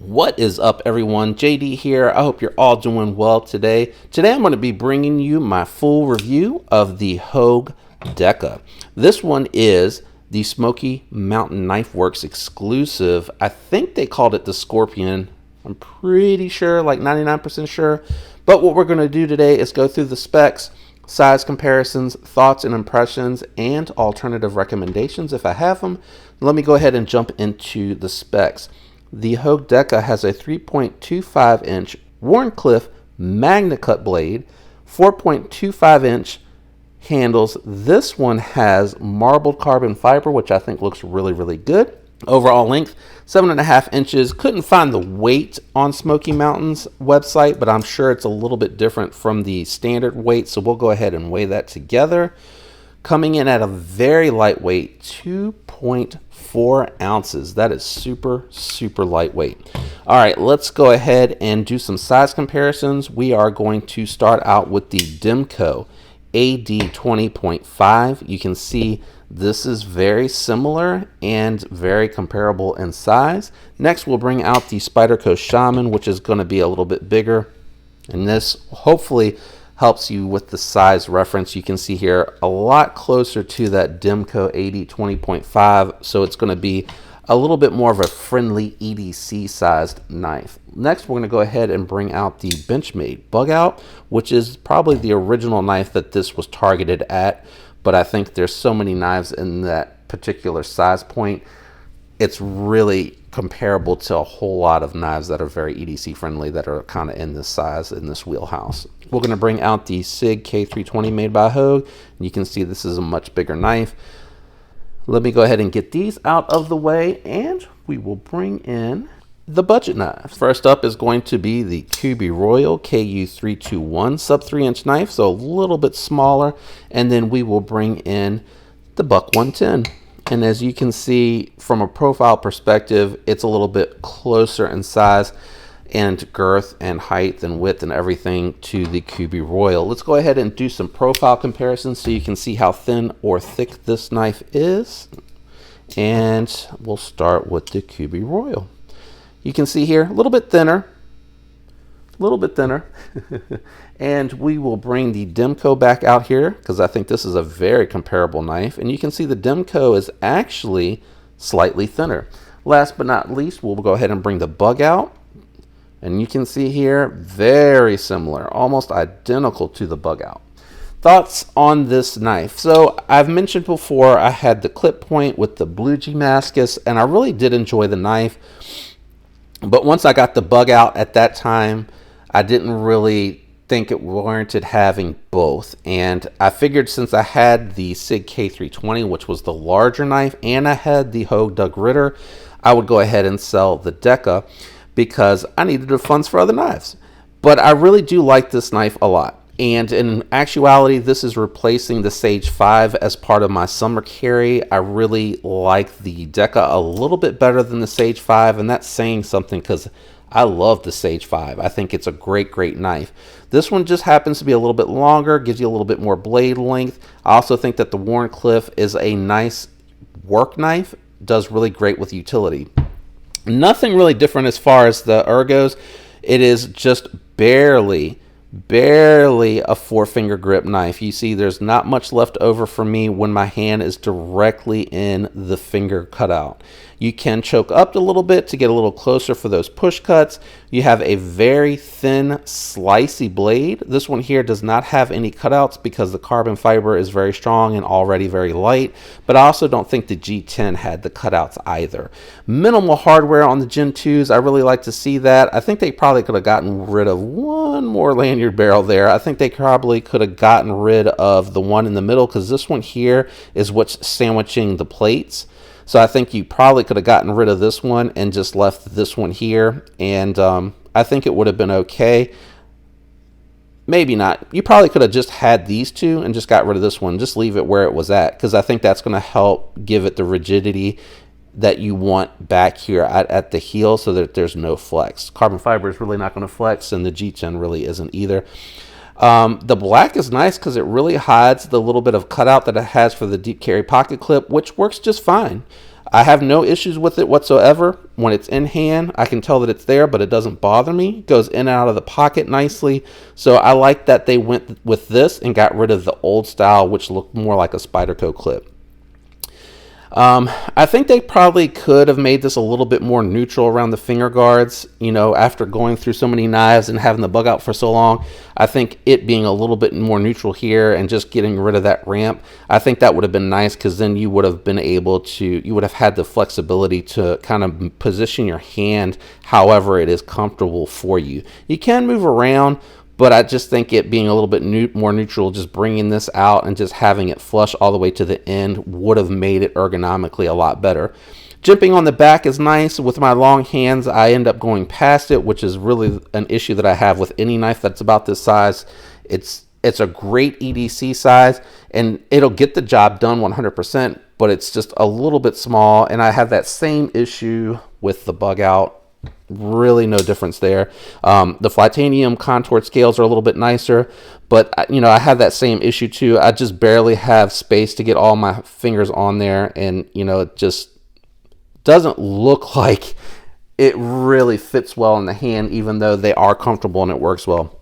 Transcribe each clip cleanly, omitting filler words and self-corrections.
What is up, everyone? JD here. I hope you're all doing well today. Today I'm going to be bringing you my full review of the Hogue Deka. This one is the Smoky Mountain Knife Works exclusive. I think they called it the Scorpion. I'm pretty sure, like 99% sure. But what we're going to do today is go through the specs, size comparisons, thoughts and impressions, and alternative recommendations if I have them. Let me go ahead and jump into the specs. The Hogue Deka has a 3.25 inch Wharncliffe Magnacut blade, 4.25 inch handles. This one has marbled carbon fiber, which I think looks really good. Overall length 7.5 inches. Couldn't find the weight on Smoky Mountain's website, but I'm sure it's a little bit different from the standard weight, so we'll go ahead and weigh that together. Coming in at a very lightweight 2.4 ounces. That is super lightweight. All right, let's go ahead and do some size comparisons. We are going to start out with the Demco AD 20.5. You can see this is very similar and very comparable in size. Next, we'll bring out the Spyderco Shaman, which is going to be a little bit bigger. And this hopefully helps you with the size reference. You can see here a lot closer to that Demco AD 20.5, so it's going to be a little bit more of a friendly EDC sized knife. Next, we're going to go ahead and bring out the Benchmade Bug Out, which is probably the original knife that this was targeted at, but I think there's so many knives in that particular size point, it's really comparable to a whole lot of knives that are very EDC friendly that are kind of in this size, in this wheelhouse. We're going to bring out the SIG K320 made by Hogue. You can see this is a much bigger knife. Let me go ahead and get these out of the way, and we will bring in the budget knives. First up is going to be the Kubey Royal KU321 sub 3-inch knife, so a little bit smaller, and then we will bring in the Buck 110. And as you can see from a profile perspective, it's a little bit closer in size and girth and height and width and everything to the Kubey Royal. Let's go ahead and do some profile comparisons so you can see how thin or thick this knife is. And we'll start with the Kubey Royal. You can see here a little bit thinner. And we will bring the Demco back out here because I think this is a very comparable knife, and you can see the Demco is actually slightly thinner. Last but not least, we'll go ahead and bring the Bug Out, and you can see here very similar, almost identical to the Bug Out. Thoughts on this knife? So I've mentioned before I had the clip point with the blue Damascus, and I really did enjoy the knife, but once I got the Bug Out at that time, I didn't really think it warranted having both, and I figured since I had the SIG K320, which was the larger knife, and I had the Hogue Doug Ritter, I would go ahead and sell the Deka because I needed the funds for other knives. But I really do like this knife a lot, and in actuality this is replacing the Sage 5 as part of my summer carry. I really like the Deka a little bit better than the Sage 5, and that's saying something because I love the Sage 5. I think it's a great knife. This one just happens to be a little bit longer, gives you a little bit more blade length. I also think that the Wharncliffe is a nice work knife, does really great with utility. Nothing really different as far as the ergos. It is just barely a 4-finger grip knife. You see there's not much left over for me when my hand is directly in the finger cutout. You can choke up a little bit to get a little closer for those push cuts. You have a very thin slicey blade. This one here does not have any cutouts because the carbon fiber is very strong and already very light, but I also don't think the G10 had the cutouts either. Minimal hardware on the Gen 2s. I really like to see that. I think they probably could have gotten rid of one more lanyard barrel there. I think they probably could have gotten rid of the one in the middle because this one here is what's sandwiching the plates. So I think you probably could have gotten rid of this one and just left this one here, and I think it would have been okay. Maybe not. You probably could have just had these two and just got rid of this one. Just leave it where it was at, because I think that's going to help give it the rigidity that you want back here at the heel so that there's no flex. Carbon fiber is really not going to flex, and the G10 really isn't either. The black is nice because it really hides the little bit of cutout that it has for the deep carry pocket clip, which works just fine. I have no issues with it whatsoever. when it's in hand, I can tell that it's there, but it doesn't bother me. It goes in and out of the pocket nicely. So I like that they went with this and got rid of the old style, which looked more like a Spyderco clip. I think they probably could have made this a little bit more neutral around the finger guards. You know, after going through so many knives and having the bug out for so long, I think it being a little bit more neutral here and just getting rid of that ramp, I think that would have been nice, because then you would have been able to, you would have had the flexibility to kind of position your hand however it is comfortable for you. You can move around, but I just think it being a little bit more neutral, just bringing this out and just having it flush all the way to the end would have made it ergonomically a lot better. Jimping on the back is nice. With my long hands, I end up going past it, which is really an issue that I have with any knife that's about this size. It's a great EDC size, and it'll get the job done 100%, but it's just a little bit small, and I have that same issue with the bug out. Really no difference there. The Flytanium contoured scales are a little bit nicer, but you know, I have that same issue too. I just barely have space to get all my fingers on there, and you know, it just doesn't look like it really fits well in the hand, even though they are comfortable and it works well.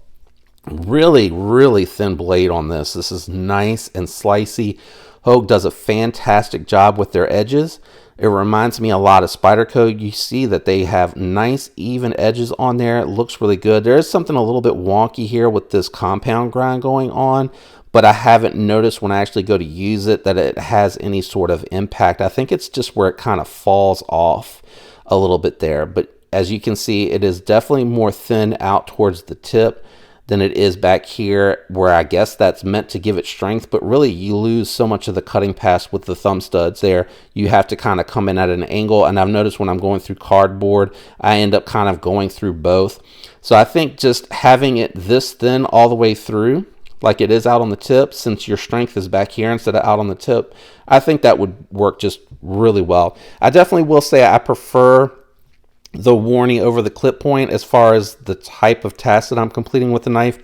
Really thin blade on this. This is nice and slicey. Hogue does a fantastic job with their edges. It reminds me a lot of Spyderco. You see that they have nice even edges on there. It looks really good. There is something a little bit wonky here with this compound grind going on, but I haven't noticed when I actually go to use it that it has any sort of impact. I think it's just where it kind of falls off a little bit there. But as you can see, it is definitely more thin out towards the tip than it is back here, where I guess that's meant to give it strength, but really you lose so much of the cutting pass with the thumb studs there. You have to kind of come in at an angle, and I've noticed when I'm going through cardboard, I end up kind of going through both. So I think just having it this thin all the way through, like it is out on the tip, since your strength is back here instead of out on the tip, I think that would work just really well. I definitely will say I prefer the Warney over the clip point as far as the type of task that I'm completing with the knife.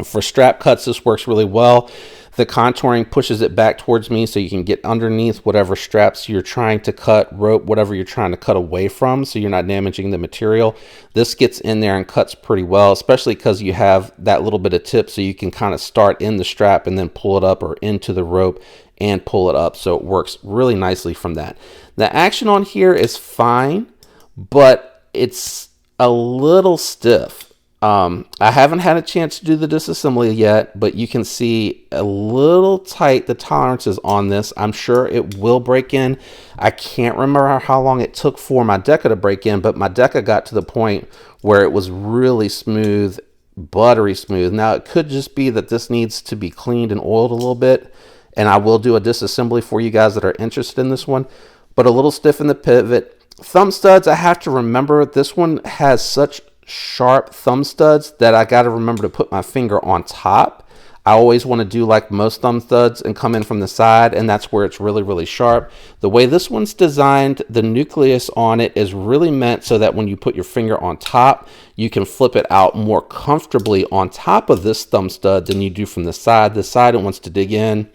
For strap cuts, this works really well. The contouring pushes it back towards me so you can get underneath whatever straps you're trying to cut, rope, whatever you're trying to cut away from, so you're not damaging the material. This gets in there and cuts pretty well, especially because you have that little bit of tip, so you can kind of start in the strap and then pull it up, or into the rope and pull it up. So it works really nicely from that. The action on here is fine, but it's a little stiff. I haven't had a chance to do the disassembly yet, but you can see a little tight the tolerances on this. I'm sure it will break in. I can't remember how long it took for my Deka to break in, but my Deka got to the point where it was really smooth, buttery smooth. Now it could just be that this needs to be cleaned and oiled a little bit, and I will do a disassembly for you guys that are interested in this one, but a little stiff in the pivot. Thumb studs, I have to remember, this one has such sharp thumb studs that I got to remember to put my finger on top. I always want to do like most thumb studs and come in from the side, and that's where it's really sharp. The way this one's designed, the nucleus on it is really meant so that when you put your finger on top, you can flip it out more comfortably on top of this thumb stud than you do from the side. The side, it wants to dig in.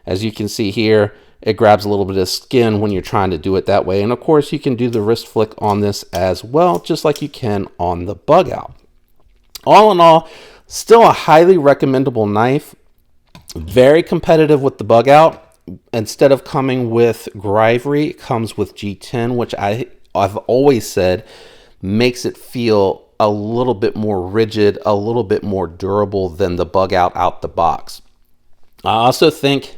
As you can see here, it grabs a little bit of skin when you're trying to do it that way. And of course, you can do the wrist flick on this as well, just like you can on the bug out. All in all, still a highly recommendable knife. Very competitive with the bug out. Instead of coming with Grivory, it comes with G10, which I've always said makes it feel a little bit more rigid, a little bit more durable than the bug out the box. I also think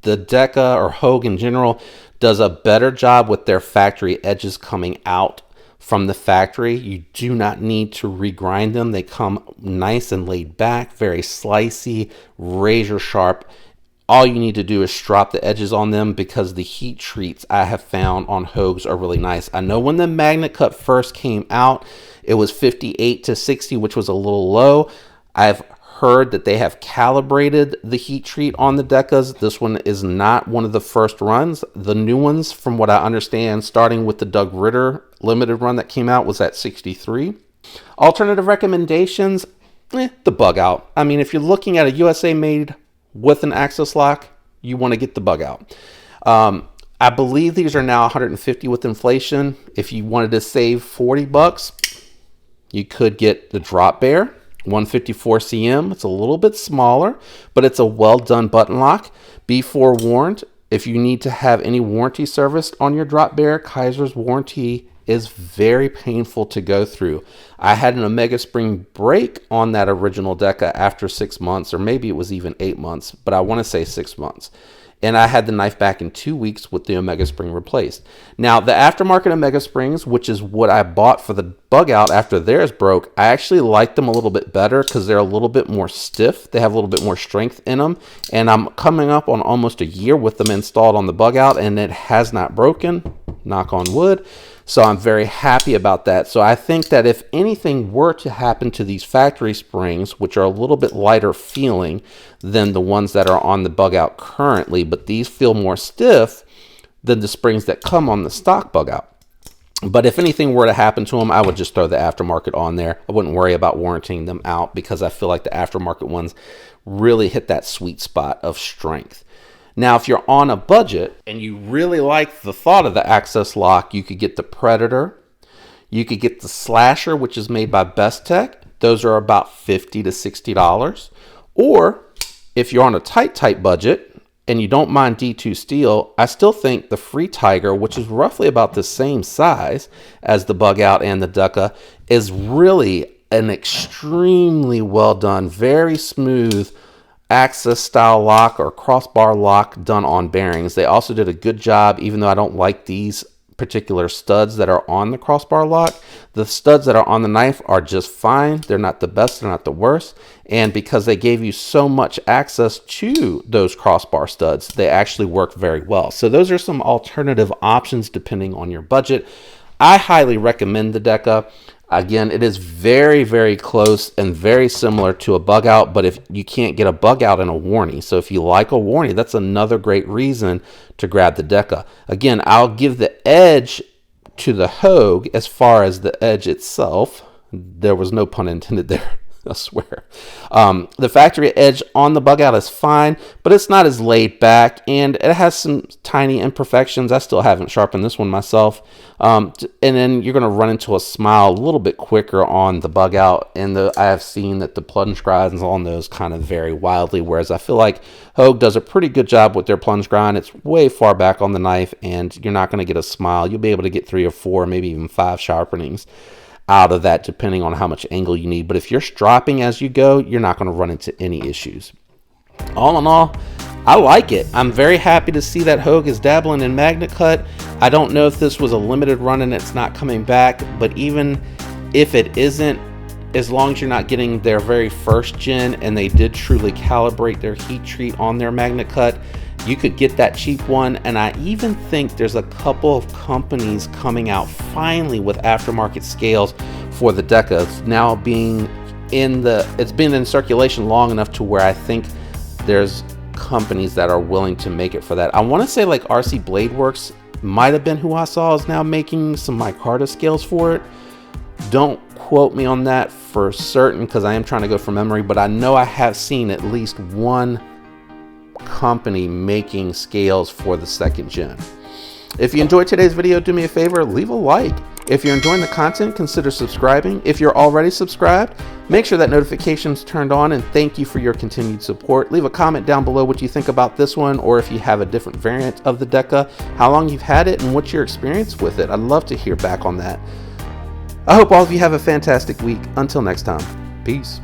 the Deka, or Hogue in general, does a better job with their factory edges coming out from the factory. You do not need to regrind them. They come nice and laid back, very slicey, razor sharp. All you need to do is strop the edges on them, because the heat treats I have found on Hogues are really nice. I know when the Magnacut first came out, it was 58 to 60, which was a little low. I've heard that they have calibrated the heat treat on the Dekas. This one is not one of the first runs. The new ones, from what I understand, starting with the Doug Ritter limited run that came out, was at 63. Alternative recommendations, the bug out. I mean, if you're looking at a USA made with an access lock, you want to get the bug out. I believe these are now 150 with inflation. If you wanted to save 40 bucks, you could get the Drop Bear 154 cm. It's a little bit smaller, but it's a well done button lock. Be forewarned, if you need to have any warranty serviced on your Drop Bear, Kaiser's warranty is very painful to go through. I had an Omega Spring break on that original Deka after 6 months, or maybe it was even 8 months, but I want to say 6 months. And I had the knife back in 2 weeks with the Omega Spring replaced. Now, the aftermarket Omega Springs, which is what I bought for the bug out after theirs broke, I actually like them a little bit better because they're a little bit more stiff. They have a little bit more strength in them. And I'm coming up on almost a year with them installed on the bug out, and it has not broken, knock on wood. So I'm very happy about that. So I think that if anything were to happen to these factory springs, which are a little bit lighter feeling than the ones that are on the bug out currently, but these feel more stiff than the springs that come on the stock bug out. But if anything were to happen to them, I would just throw the aftermarket on there. I wouldn't worry about warranting them out because I feel like the aftermarket ones really hit that sweet spot of strength. Now, if you're on a budget and you really like the thought of the access lock, you could get the Predator. You could get the Slasher, which is made by Best Tech. Those are about $50 to $60. Or if you're on a tight budget and you don't mind D2 steel, I still think the Free Tiger, which is roughly about the same size as the bug out and the Deka, is really an extremely well done, very smooth access style lock or crossbar lock done on bearings. They also did a good job, even though I don't like these particular studs that are on the crossbar lock. The studs that are on the knife are just fine. They're not the best, they're not the worst. And because they gave you so much access to those crossbar studs, they actually work very well. So those are some alternative options depending on your budget. I highly recommend the Deka. Again, it is very, very close and very similar to a bug out, but if you can't get a bug out and a warning. So if you like a warning, that's another great reason to grab the Deka. Again, I'll give the edge to the Hogue as far as the edge itself. There was no pun intended there. I swear. The factory edge on the bug out is fine, but it's not as laid back and it has some tiny imperfections. I still haven't sharpened this one myself. And then you're going to run into a smile a little bit quicker on the bug out. And I have seen that the plunge grinds on those kind of vary wildly, whereas I feel like Hogue does a pretty good job with their plunge grind. It's way far back on the knife and you're not going to get a smile. You'll be able to get 3 or 4, maybe even 5 sharpenings out of that depending on how much angle you need. But if you're stropping as you go, you're not going to run into any issues. All in all, I like it. I'm very happy to see that Hogue is dabbling in Magnacut. I don't know if this was a limited run and it's not coming back, but even if it isn't, as long as you're not getting their very first gen and they did truly calibrate their heat treat on their Magnacut, you could get that cheap one. And I even think there's a couple of companies coming out finally with aftermarket scales for the Deka. It's now it's been in circulation long enough to where I think there's companies that are willing to make it for that. I want to say like RC Blade Works might have been who I saw is now making some micarta scales for it. Don't quote me on that for certain because I am trying to go from memory, but I know I have seen at least one company making scales for the 2nd gen. If you enjoyed today's video, do me a favor, leave a like. If you're enjoying the content, consider subscribing. If you're already subscribed, make sure that notifications turned on, and thank you for your continued support. Leave a comment down below what you think about this one, or if you have a different variant of the Deka, how long you've had it, and what's your experience with it. I'd love to hear back on that. I hope all of you have a fantastic week. Until next time, peace.